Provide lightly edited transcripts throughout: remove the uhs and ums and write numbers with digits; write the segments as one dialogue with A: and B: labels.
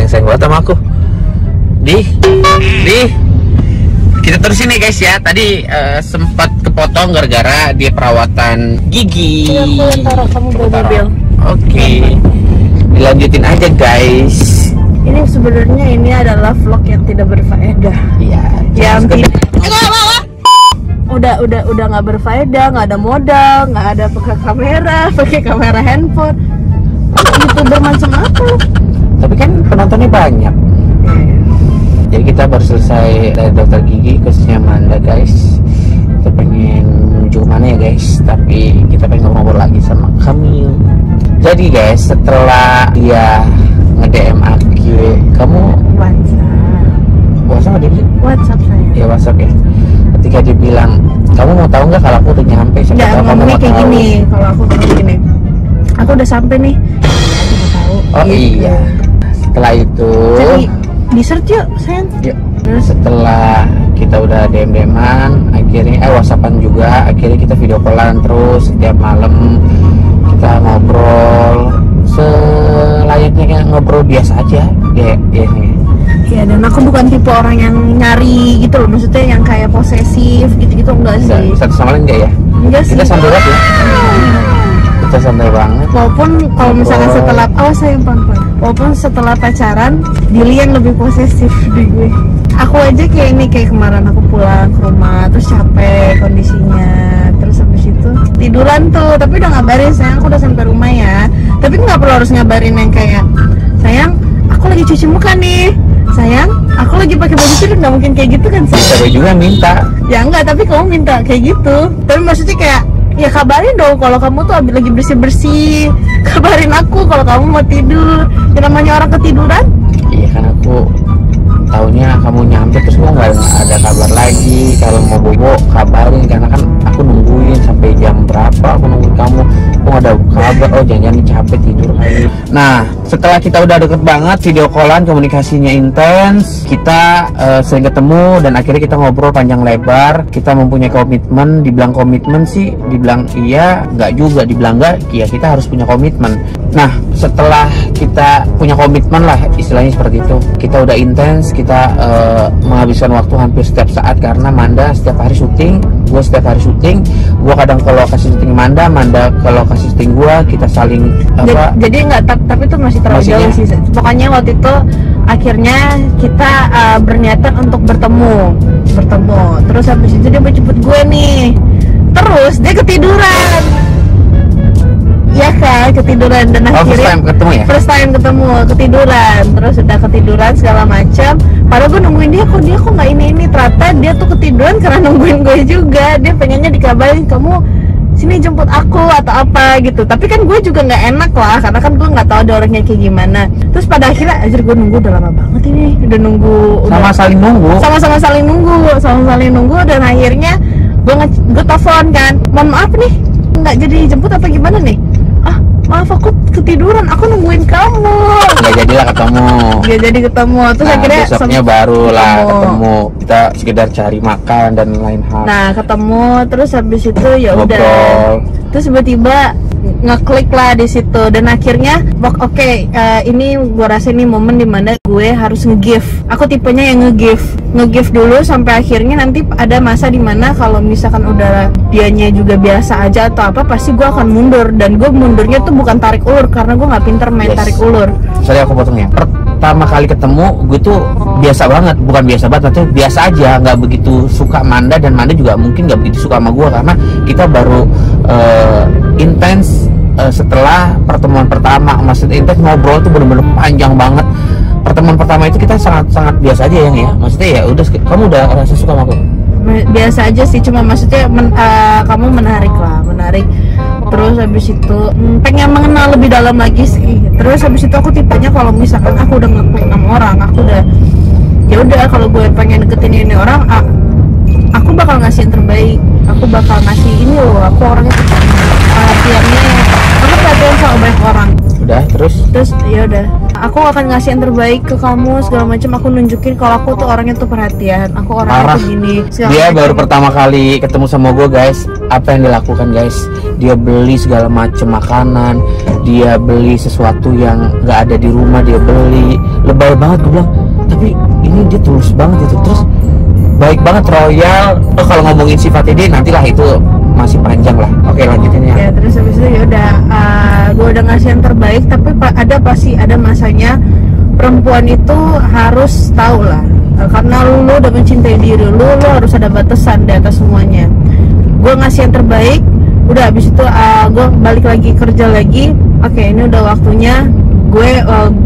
A: sayang banget sama aku. Di kita terusin nih guys ya. Tadi sempat kepotong gara-gara dia perawatan gigi.
B: Iya, aku yang taruh kamu bawa mobil.
A: Oke. Dilanjutin aja guys.
B: Ini sebenarnya ini adalah vlog yang tidak berfaedah.
A: Iya.
B: Yang udah nggak berfaedah, nggak ada modal, nggak ada pakai kamera handphone. YouTuber macam apa?
A: Tapi kan penontonnya banyak. Jadi kita baru selesai dari dokter gigi khususnya Amanda guys. Kita pengen menuju kemana ya guys? Tapi kita pengen ngobrol lagi sama Kamil. Jadi guys, setelah dia nge-DM aku, kamu WhatsApp dia?
B: WhatsApp saya.
A: Ya WhatsApp ya. Ketika dia bilang, kamu mau tahu nggak kalau aku udah nyampe? Siapa tahu kamu mau
B: kayak
A: tahu.
B: gini. Kalau aku kayak gini, aku udah sampai nih. Aku mau tahu.
A: Oh
B: gitu.
A: iya. Setelah itu.
B: Jadi di search yuk, sayang.
A: Yuk. Setelah kita udah DM-an, akhirnya WhatsAppan juga, akhirnya kita video callan terus setiap malam. Kita ngobrol selayaknya kayak ngobrol biasa aja.
B: Iya, dan aku bukan tipe orang yang nyari gitu loh, maksudnya yang kayak posesif gitu-gitu enggak sih.
A: Satu sama lain enggak ya?
B: Enggak sih.
A: Kita santai banget ya. Kita santai banget.
B: Walaupun kalau misalkan setelah sayang pelan-pelan. Walaupun setelah pacaran, Dili yang lebih posesif di gue. Aku aja kayak ini, kayak kemarin aku pulang ke rumah terus capek kondisinya, terus habis itu tiduran tuh, tapi udah ngabarin sayang aku udah sampai rumah ya. Tapi nggak perlu harus ngabarin yang kayak sayang aku lagi cuci muka nih, sayang aku lagi pakai baju tidur, nggak mungkin kayak gitu kan sayang.
A: Saya juga minta.
B: Ya enggak, tapi kamu minta kayak gitu. Tapi maksudnya kayak ya kabarin dong kalau kamu tuh lagi bersih-bersih. Kabarin aku kalau kamu mau tidur. Ya namanya orang ketiduran.
A: Iya kan aku taunya kamu nyampe terus kok nggak ada kabar lagi. Kalau mau bobo kabarin, karena kan aku nungguin sampai jam berapa aku nungguin kamu kok nggak ada kabar. Oh jangan capek tidur kali. Nah setelah kita udah deket banget, video callan, komunikasinya intens, kita sering ketemu dan akhirnya kita ngobrol panjang lebar. Kita mempunyai komitmen. Dibilang komitmen sih, dibilang iya nggak juga, dibilang nggak iya, kita harus punya komitmen. Nah setelah kita punya komitmen lah istilahnya seperti itu, kita udah intens, kita menghabiskan waktu hampir setiap saat karena Manda setiap hari syuting, gue setiap hari syuting, gue kadang ke lokasi syuting Manda ke lokasi syuting gue, kita saling apa.
B: Jadi nggak, tapi itu masih terlalu jauh sih. Pokoknya waktu itu akhirnya kita berniatan untuk bertemu. Terus habis itu dia mau jemput gue nih, terus dia ketiduran. Iya kan, ketiduran dan akhirnya first time ketemu ketiduran, terus udah ketiduran segala macam. Padahal gue nungguin dia kok nggak ini, ternyata dia tuh ketiduran karena nungguin gue juga. Dia pengennya dikabarin, kamu sini jemput aku atau apa gitu. Tapi kan gue juga nggak enak lah, karena kan gue nggak tahu ada orangnya kayak gimana. Terus pada akhirnya ajar gue nunggu udah lama banget ini, udah nunggu,
A: sama-sama saling nunggu dan akhirnya gue telepon kan, mohon maaf nih nggak jadi jemput apa gimana nih? Maaf aku ketiduran, aku nungguin kamu. Nggak jadilah ketemu.
B: Nggak jadi ketemu. Terus akhirnya
A: besoknya baru lah ketemu. Kita sekedar cari makan dan lain hal.
B: Nah ketemu, terus habis itu ya udah. Terus tiba-tiba ngeklik lah di situ dan akhirnya oke, ini gue rasa ini momen dimana gue harus nge-give. Aku tipenya yang nge-give dulu sampai akhirnya nanti ada masa dimana kalau misalkan udah dianya juga biasa aja atau apa, pasti gue akan mundur. Dan gue mundurnya tuh bukan tarik ulur, karena gue nggak pinter main tarik ulur.
A: Sorry aku potongnya. Pertama kali ketemu gue tuh biasa banget, bukan biasa banget, tapi biasa aja, nggak begitu suka Manda, dan Manda juga mungkin nggak begitu suka sama gue karena kita baru intens setelah pertemuan pertama. Maksudnya intens, ngobrol tuh bener-bener panjang banget. Pertemuan pertama itu kita sangat biasa aja ya, maksudnya ya udah, kamu udah rasa suka sama aku?
B: Biasa aja sih, cuma maksudnya kamu menarik. Terus habis itu pengen mengenal lebih dalam lagi sih. Terus habis itu aku tipenya kalau misalkan aku udah ngeklik sama orang, aku udah ya udah, kalau gue pengen deketin ini orang, aku bakal ngasih yang terbaik. Aku bakal ngasih ini loh, aku orangnya perhatiannya, aku perhatian sama banyak orang.
A: Udah terus
B: ya udah aku akan ngasih yang terbaik ke kamu segala macam. Aku nunjukin kalau aku tuh orangnya tuh perhatian, aku orangnya tuh gini segala
A: dia
B: macem.
A: baru pertama kali ketemu sama gue guys, apa yang dilakukan guys, dia beli segala macam makanan, dia beli sesuatu yang nggak ada di rumah, dia beli. Lebay banget gue bilang, tapi ini dia tulus banget itu, terus baik banget, royal. Kalau ngomongin sifatnya dia nantilah, itu masih panjang lah. Oke, lanjutin ya.
B: Ya terus habis itu ya udah, gue udah ngasih yang terbaik, tapi pasti ada masanya perempuan itu harus tahu lah, karena lu udah mencintai diri lu harus ada batasan di atas semuanya. Gue ngasih yang terbaik, udah habis itu gue balik lagi kerja lagi. Oke, ini udah waktunya gue,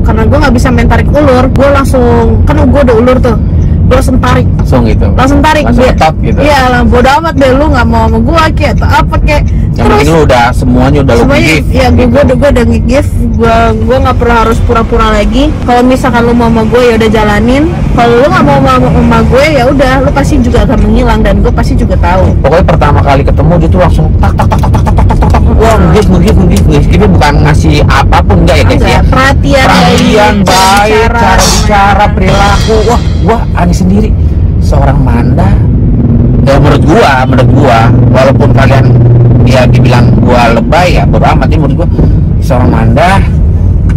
B: karena gue nggak bisa main tarik ulur, gue langsung, kan gue udah ulur tuh, gue langsung tarik langsung tarik dia
A: gitu.
B: Iya lah, bodo amat deh lu nggak mau sama gue kayak atau apa kayak.
A: Yang penting lu udah semuanya udah lu give.
B: Ya gue udah nge-give, gue nggak perlu harus pura-pura lagi. Kalau misalkan lu mau sama gue ya udah jalanin, kalau lu nggak mau sama gue ya udah, lu pasti juga akan menghilang dan gue pasti juga tahu.
A: Pokoknya pertama kali ketemu dia tuh langsung tak. Wah, nge-give. Ini bukan ngasih apapun enggak ya guys ya. Perhatian baik, cara bicara, perilaku. Wah, aneh sendiri. Seorang Manda, ya menurut gua, walaupun kalian ya dibilang gua lebay ya bodo amat, menurut gua seorang Manda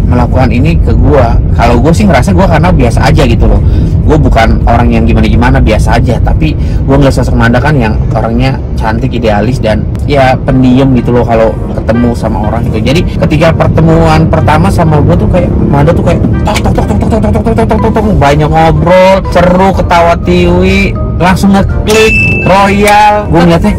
A: melakukan ini ke gua. Kalau gua sih ngerasa gua karena biasa aja gitu loh. Gua bukan orang yang gimana biasa aja, tapi gua ngeliat sosok Manda kan yang orangnya cantik, idealis, dan ya pendiam gitu loh kalau ketemu sama orang gitu. Jadi ketika pertemuan pertama sama gua tuh kayak Manda tuh kayak tok, banyak ngobrol, seru, ketawa tiwi, langsung ngeklik, royal. Gua ngeliatnya,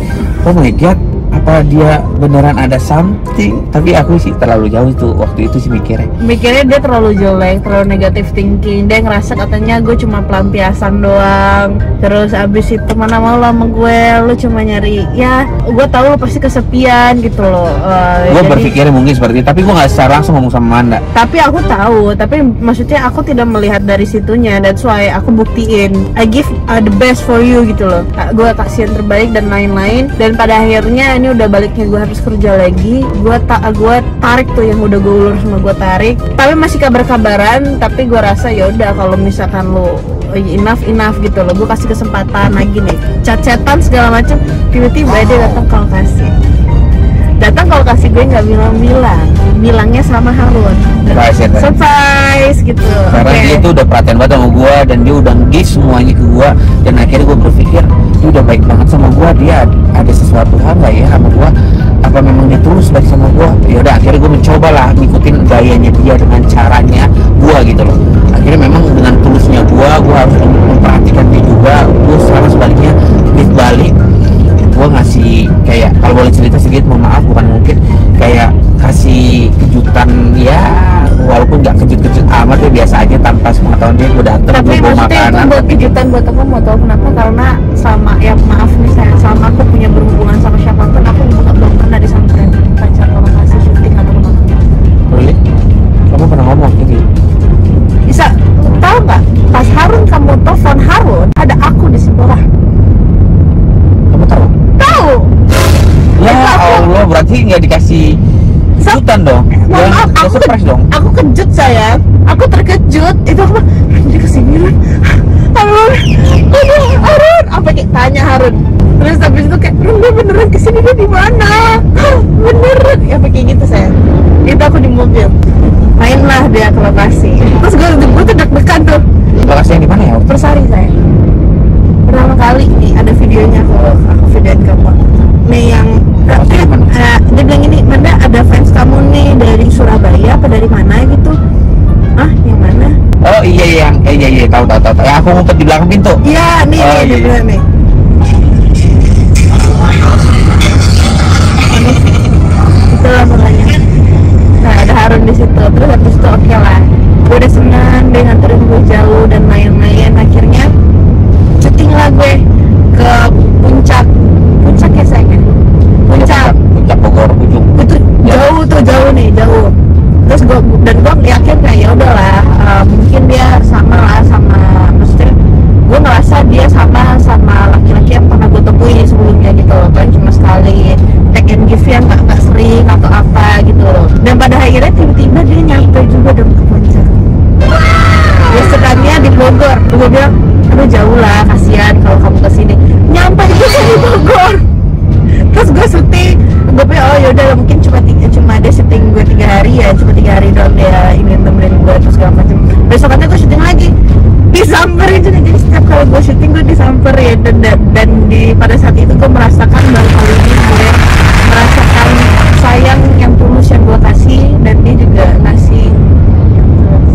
A: oh my god, apa dia beneran ada something. Tapi aku sih terlalu jauh tuh waktu itu sih mikirnya
B: dia terlalu jelek, terlalu negative thinking. Dia ngerasa katanya gue cuma pelampiasan doang, terus abis itu mana mau lama gue, lu cuma nyari, ya gue tahu lu pasti kesepian gitu loh.
A: Gue berpikirnya mungkin seperti itu, tapi gue nggak secara langsung ngomong sama Manda.
B: Tapi aku tahu, tapi maksudnya aku tidak melihat dari situnya, that's why aku buktiin, I give the best for you gitu loh. Gue kasih yang terbaik dan lain-lain, dan pada akhirnya ini udah baliknya gue harus kerja lagi. Gue tarik tuh yang udah gue ulur sama gue tarik, tapi masih kabar-kabaran. Tapi gue rasa ya udah, kalau misalkan lo enough gitu loh, gue kasih kesempatan lagi nih, chat-chatan segala macam. Tiba-tiba dia datang ke lokasi gue nggak bilangnya sama Harun, surprise gitu.
A: Karena dia tuh udah perhatian banget sama gue, dan dia udah nge-give semuanya ke gue. Dan akhirnya gue berpikir dia udah baik banget sama gue, dia ada sesuatu hal nggak ya sama gue, apa memang dia tulus baik sama gue. Ya udah, akhirnya gue mencoba lah ngikutin gayanya dia dengan caranya gue gitu loh. Akhirnya memang dengan tulusnya gue harus memperhatikan dia juga. Gue sama sebaliknya balik, gue ngasih kayak, kalau boleh cerita sedikit, mohon maaf, bukan mungkin, kayak kasih kejutan ya, walaupun nggak kejut-kejut amat ya, biasa aja tanpa sepengetahuan dia. Gue dateng,
B: tapi
A: gue bawa makanan.
B: Itu buat kejutan buat aku, mau tahu kenapa? Karena sama, ya maaf nih saya, sama aku punya berhubungan sama siapapun, aku belum pernah disamperin pacar kalau kasih syuting atau kemana.
A: Boleh? Kamu pernah ngomong gitu?
B: Bisa tahu nggak? Pas Harun kamu telepon Harun, ada aku di sebelah.
A: Kamu tahu?
B: Tahu.
A: Ya Allah, berarti nggak dikasih kejutan dong.
B: Mohon maaf,
A: surprise dong.
B: Aku kejut sayang, aku terkejut. Itu aku, dia kesini Harun, Harun, apa kayak tanya Harun. Terus habis itu kayak, dia beneran kesini, dia di mana? Beneran, ya kayak gitu sayang. Itu aku di mobil, mainlah dia ke lokasi. Terus gue tuh deg-degan tuh.
A: Lokasi yang di mana ya?
B: Persari sayang. Pertama kali nih ada videonya, aku videoin kamu. Nih yang dia bilang ini, Manda ada fans kamu nih dari Surabaya apa dari mana gitu. Ah, yang mana?
A: Oh iya, tahu. Ya, aku ngumpet di belakang pintu.
B: Iya, nih,
A: oh,
B: dia bilang nih. Itulah makanya. Nah, ada Harun di situ. Terus habis itu oke lah. Gue udah senang, dia nganterin gue jauh dan lain-lain. Akhirnya cutting lah gue ke puncak ya sayang. Puncak
A: Bogor ujung.
B: Itu jauh nih. Terus gue yakin kayak ya udahlah, mungkin dia sama lah, maksudnya gue ngerasa dia sama laki-laki yang pernah gue temuin sebelumnya gitu loh, kan cuma sekali take and give yang gak sering atau apa gitu loh. Dan pada akhirnya tiba-tiba dia nyampe juga dong ke puncak. Terus gue bilang, aduh jauh lah, kasihan kalau kamu kesini. Nyampe juga di Bogor. Terus gue syuting, gue pikir oh yaudah mungkin cuma ada syuting gue 3 hari ya, cuma 3 hari doang dia ingin nemenin gue terus segala macam. Besokannya gue syuting lagi, disamperin juga. Jadi setiap kali gue syuting gue disamperin dan pada saat itu gue merasakan baru kali ini gue merasakan sayang yang tulus yang gue kasih, dan dia juga ngasih yang tulus.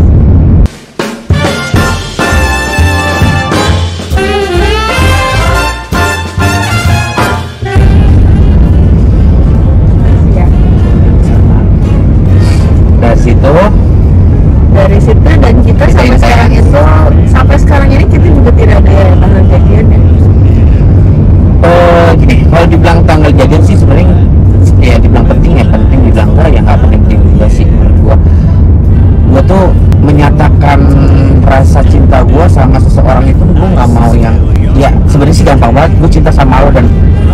B: Dari situ dan kita sampai sekarang ini kita juga tidak ada tanggal jadian ya.
A: Gini, kalau dibilang tanggal jadian sih sebenarnya ya dibilang penting ya penting, dibilang enggak ya nggak penting juga sih menurut gua tuh menyatakan rasa cinta gua sama seseorang itu gua nggak mau yang ya sebenarnya sih gampang banget. Gua cinta sama lo dan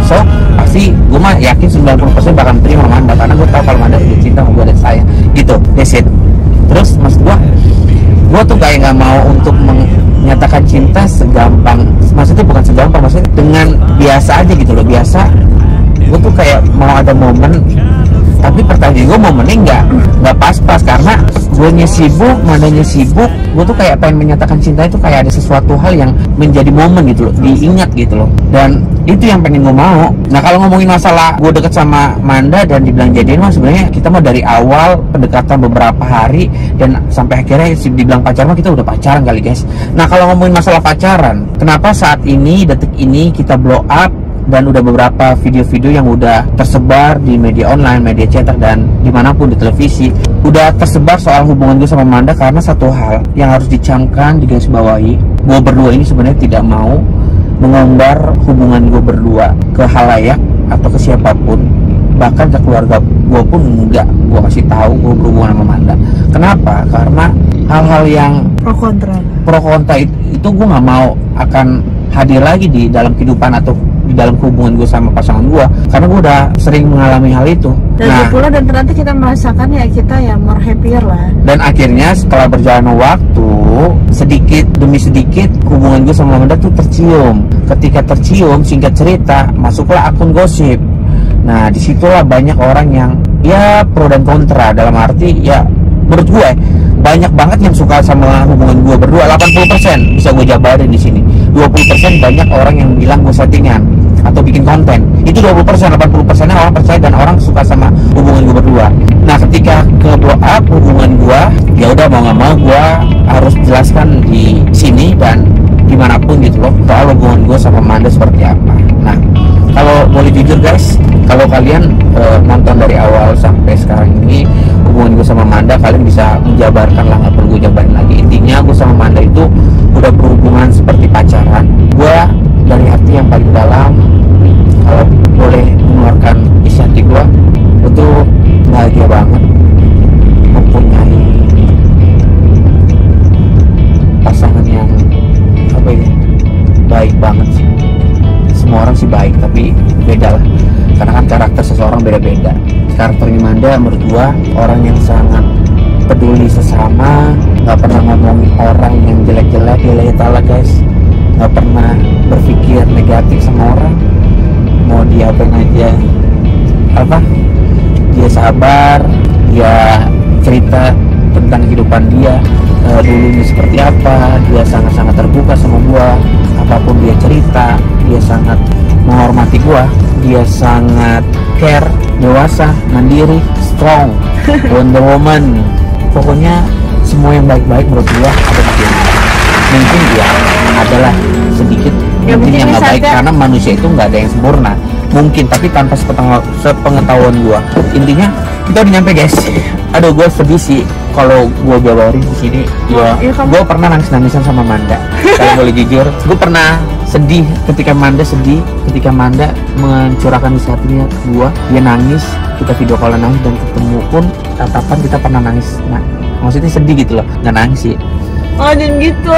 A: so pasti gua mah yakin 90% bakal terima Manda, karena gua tahu kalau Manda udah cinta sama gua dan saya gitu, that's it. Terus maksud gua tuh kayak nggak mau untuk menyatakan cinta segampang, maksudnya bukan segampang, maksudnya dengan biasa aja gitu loh, biasa. Gue tuh kayak mau ada momen, tapi pertanyaan gue momennya nggak pas-pas karena gue sibuk, Mandanya sibuk. Gue tuh kayak pengen menyatakan cinta itu kayak ada sesuatu hal yang menjadi momen gitu loh, diingat gitu loh, dan itu yang pengen gue mau. Nah kalau ngomongin masalah gue deket sama Manda dan dibilang jadian mah sebenarnya kita mah dari awal pendekatan beberapa hari dan sampai akhirnya dibilang pacaran mah kita udah pacaran kali guys. Nah kalau ngomongin masalah pacaran, kenapa saat ini detik ini kita blow up dan udah beberapa video-video yang udah tersebar di media online, media cetak, dan dimanapun di televisi udah tersebar soal hubungan gue sama Manda, karena satu hal yang harus dicamkan, digarisbawahi, gue berdua ini sebenarnya tidak mau mengumbar hubungan gue berdua ke halayak atau ke siapapun, bahkan ke keluarga gue pun enggak gue kasih tahu gue berhubungan sama Manda. Kenapa? Karena hal-hal yang pro kontra itu gue nggak mau akan hadir lagi di dalam kehidupan atau di dalam hubungan gue sama pasangan gue, karena gue udah sering mengalami hal itu.
B: Dan pula dan ternyata kita merasakan ya kita ya more happier lah. Dan
A: akhirnya setelah berjalan waktu sedikit demi sedikit hubungan gue sama Manda tuh tercium. Ketika tercium, singkat cerita, masuklah akun gosip. Nah disitulah banyak orang yang ya pro dan kontra, dalam arti ya menurut gue banyak banget yang suka sama hubungan gue berdua. 80% bisa gue jabarin di sini. 20% banyak orang yang bilang gue settingan atau bikin konten. Itu 20%, 80% orang percaya dan orang suka sama hubungan gue berdua. Nah ketika ke blow up hubungan gue, ya udah mau nggak mau gue harus jelaskan di sini dan dimanapun gitu loh soal hubungan gue sama Manda seperti apa. Nah kalau boleh jujur guys, kalau kalian nonton dari awal sampai sekarang ini hubungan gue sama Manda, kalian bisa menjabarkan lah, nggak perlu gue jabarin lagi. Intinya gue sama Manda itu udah berhubungan seperti pacaran. Gue dari hati yang paling dalam, kalau boleh mengeluarkan isi hati gue tuh bahagia banget mempunyai pasangan yang apa ya, baik banget sih. Semua orang sih baik, tapi beda lah, karena kan karakter seseorang beda-beda. Karakternya Manda menurut gua orang yang sangat peduli sesama, nggak pernah ngomongin orang yang jelek-jelek, lillahi ta'ala guys, nggak pernah berpikir negatif sama orang, mau dia apa aja apa, dia sabar, dia cerita tentang kehidupan dia dulunya seperti apa, dia sangat-sangat terbuka sama gua, apapun dia cerita, dia sangat menghormati gua, dia sangat care, dewasa, mandiri, strong, Wonder Woman, pokoknya semua yang baik-baik menurut gua ada di dia. Mungkin dia adalah sedikit yang nggak baik karena manusia itu nggak ada yang sempurna mungkin, tapi tanpa sepengetahuan gua. Intinya kita udah nyampe guys. Aduh gue sedih sih kalau gue jabarin di sini. Gue pernah nangis-nangisan sama Manda. Kalau boleh jujur, gue pernah sedih ketika Manda mencurahkan isi hatinya ke gue. Dia nangis, kita video call nangis, dan ketemu pun tatapan kita pernah nangis. Nah, maksudnya sedih gitu loh, nggak nangis sih.
B: Oh dan gitu.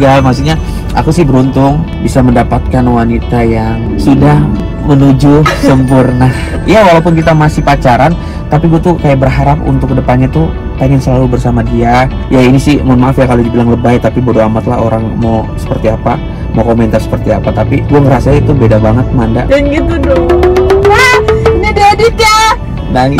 A: Gak, maksudnya aku sih beruntung bisa mendapatkan wanita yang sudah menuju sempurna. Ya walaupun kita masih pacaran, tapi gue tuh kayak berharap untuk kedepannya tuh pengen selalu bersama dia. Ya ini sih mohon maaf ya kalau dibilang lebay, tapi bodo amat lah orang mau seperti apa, mau komentar seperti apa. Tapi gue ngerasa itu beda banget Manda.
B: Dan gitu dong. Wah, ini ada Aditya.
A: Dan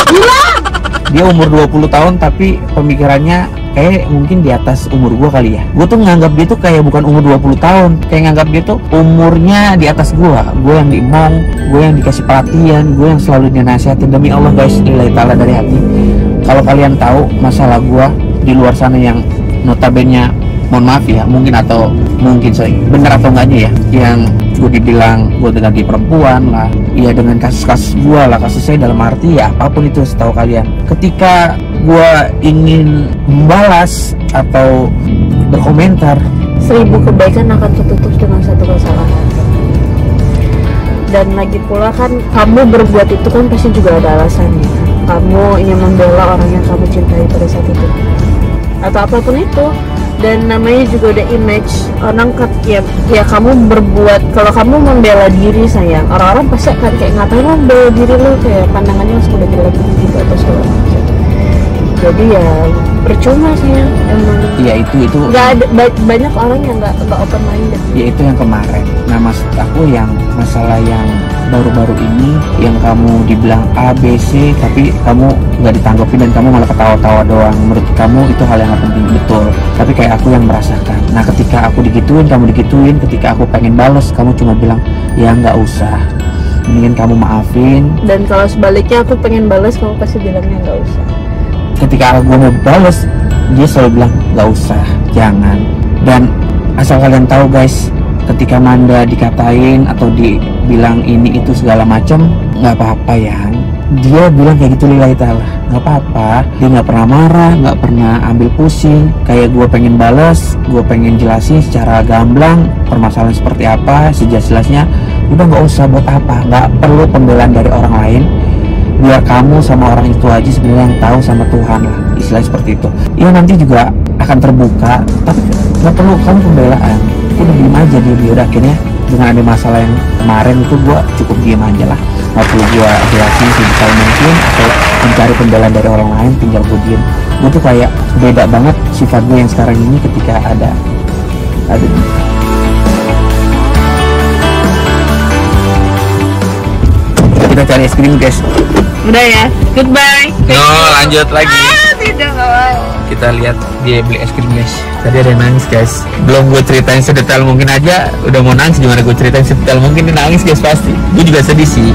A: dia umur 20 tahun tapi pemikirannya kayak mungkin di atas umur gue kali ya. Gue tuh nganggap dia tuh kayak bukan umur 20 tahun, kayak nganggap dia tuh umurnya di atas gue yang diemong, gue yang dikasih perhatian, gue yang selalu dinasihatin. Demi Allah guys, lillahi ta'ala dari hati, kalau kalian tahu masalah gue di luar sana yang notabene, mohon maaf ya, mungkin bener atau enggaknya ya, yang gue dibilang gue lagi perempuan lah, ya dengan kasus-kasus gue lah, kasus saya dalam arti ya apapun itu, setahu kalian ketika gue ingin membalas atau berkomentar,
B: 1000 kebaikan akan tertutup dengan 1 kesalahan. Dan lagi pula kan kamu berbuat itu kan pasti juga ada alasannya. Kamu ingin membela orang yang kamu cintai pada saat itu atau apapun itu. Dan namanya juga ada image orang ya kamu berbuat, kalau kamu membela diri sayang, orang-orang pasti akan kayak ngatain lo membela diri lo, kayak pandangannya langsung udah jelek gitu atau segala macam. Jadi ya percuma sayang, emang
A: ya itu
B: nggak ada, banyak orang yang nggak open minded.
A: Ya itu yang kemarin. Nah maksud aku yang masalah yang baru-baru ini, yang kamu dibilang A, B, C tapi kamu nggak ditanggapin dan kamu malah ketawa-tawa doang. Menurut kamu itu hal yang gak penting, betul, tapi kayak aku yang merasakan. Nah ketika aku digituin, kamu digituin, ketika aku pengen bales kamu cuma bilang ya nggak usah, mendingan kamu maafin.
B: Dan kalau sebaliknya aku pengen bales, kamu pasti bilangnya nggak usah.
A: Ketika gue mau bales, dia selalu bilang nggak usah, jangan. Dan asal kalian tahu guys, ketika Manda dikatain atau dibilang ini itu segala macam, nggak apa-apa ya. Dia bilang kayak gitu lillahi ta'ala, nggak apa-apa. Dia nggak pernah marah, nggak pernah ambil pusing. Kayak gue pengen balas, gue pengen jelasin secara gamblang permasalahan seperti apa, sejelas-jelasnya. Udah nggak usah, buat apa? Nggak perlu pembelaan dari orang lain. Biar kamu sama orang itu aja sebenarnya yang tahu, sama Tuhan lah, istilahnya seperti itu. Ya nanti juga akan terbuka, tapi nggak perlu kamu pembelaan. Udah diem aja dia. Udah akhirnya dengan ada masalah yang kemarin itu gue cukup diem aja lah, nggak perlu gue jelasin sebisa mungkin atau mencari pembelaan dari orang lain, tinggal gue diem. Gue tuh kayak beda banget sifat gue yang sekarang ini ketika ada kita cari es krim guys.
B: Udah ya, goodbye.
A: No, lanjut lagi.
B: Tidak, nggak mau.
A: Kita lihat dia beli es krim guys. Tadi ada yang nangis guys. Belum gue ceritain sedetail mungkin aja udah mau nangis. Gimana gue ceritain sedetail mungkin dia nangis guys pasti. Gue juga sedih sih.